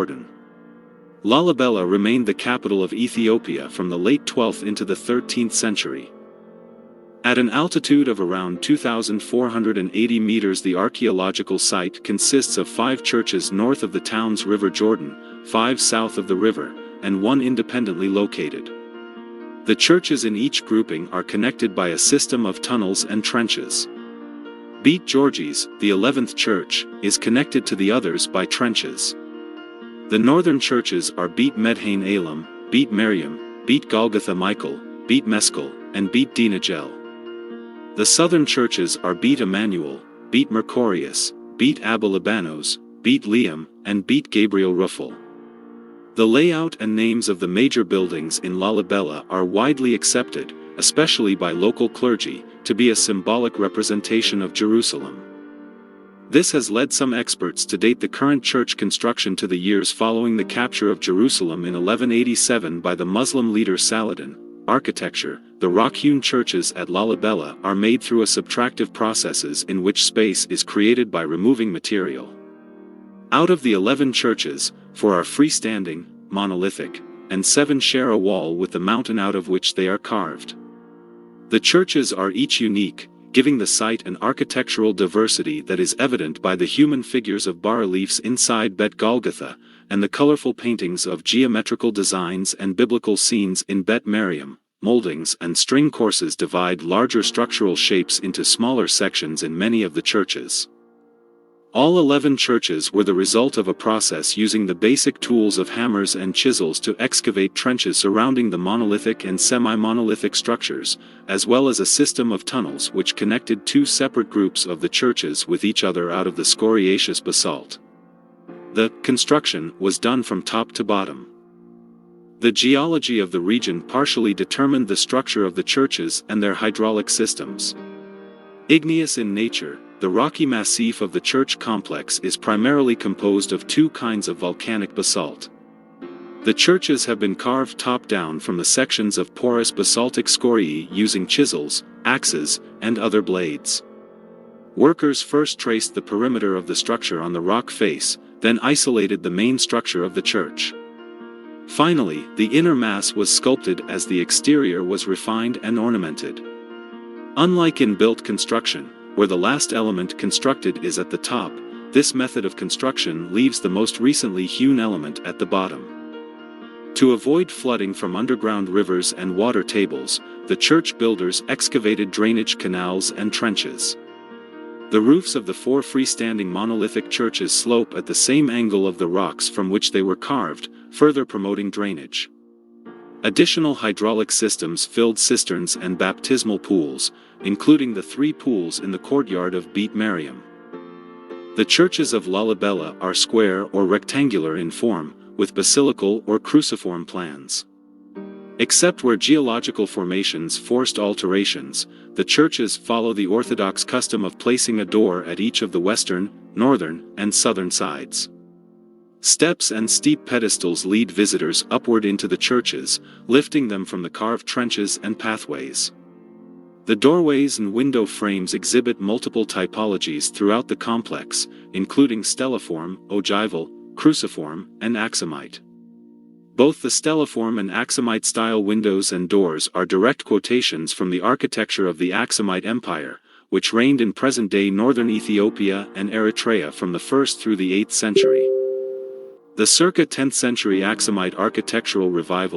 Jordan. Lalibela remained the capital of Ethiopia from the late 12th into the 13th century. At an altitude of around 2,480 meters, the archaeological site consists of 5 churches north of the town's River Jordan, 5 south of the river, and 1 independently located. The churches in each grouping are connected by a system of tunnels and trenches. Beit Georges, the 11th church, is connected to the others by trenches. The northern churches are Beit Medhain Elam, Beit Miriam, Beit Golgotha Michael, Beit Meskel, and Beit Dinagel. The southern churches are Beit Emmanuel, Beit Mercurius, Beit Abba Libanos, Beit Liam, and Beit Gabriel Rufel. The layout and names of the major buildings in Lalibela are widely accepted, especially by local clergy, to be a symbolic representation of Jerusalem. This has led some experts to date the current church construction to the years following the capture of Jerusalem in 1187 by the Muslim leader Saladin. Architecture: the rock-hewn churches at Lalibela are made through a subtractive processes in which space is created by removing material. Out of the 11 churches, 4 are freestanding, monolithic, and 7 share a wall with the mountain out of which they are carved. The churches are each unique, giving the site an architectural diversity that is evident by the human figures of bas-reliefs inside Bet Golgotha, and the colorful paintings of geometrical designs and biblical scenes in Bet Miriam. Moldings and string courses divide larger structural shapes into smaller sections in many of the churches. All 11 churches were the result of a process using the basic tools of hammers and chisels to excavate trenches surrounding the monolithic and semi-monolithic structures, as well as a system of tunnels which connected 2 separate groups of the churches with each other out of the scoriaceous basalt. The construction was done from top to bottom. The geology of the region partially determined the structure of the churches and their hydraulic systems. Igneous in nature, the rocky massif of the church complex is primarily composed of 2 kinds of volcanic basalt. The churches have been carved top-down from the sections of porous basaltic scoriae using chisels, axes, and other blades. Workers first traced the perimeter of the structure on the rock face, then isolated the main structure of the church. Finally, the inner mass was sculpted as the exterior was refined and ornamented. Unlike in built construction, where the last element constructed is at the top, this method of construction leaves the most recently hewn element at the bottom. To avoid flooding from underground rivers and water tables, the church builders excavated drainage canals and trenches. The roofs of the 4 freestanding monolithic churches slope at the same angle of the rocks from which they were carved, further promoting drainage. Additional hydraulic systems filled cisterns and baptismal pools, including the 3 pools in the courtyard of Beit Miriam. The churches of Lalibela are square or rectangular in form, with basilical or cruciform plans. Except where geological formations forced alterations, the churches follow the orthodox custom of placing a door at each of the western, northern, and southern sides. Steps and steep pedestals lead visitors upward into the churches, lifting them from the carved trenches and pathways. The doorways and window frames exhibit multiple typologies throughout the complex, including stelliform, ogival, cruciform, and axamite. Both the stelliform and axamite-style windows and doors are direct quotations from the architecture of the Axumite Empire, which reigned in present-day northern Ethiopia and Eritrea from the 1st through the 8th century. The circa 10th century Axumite architectural revival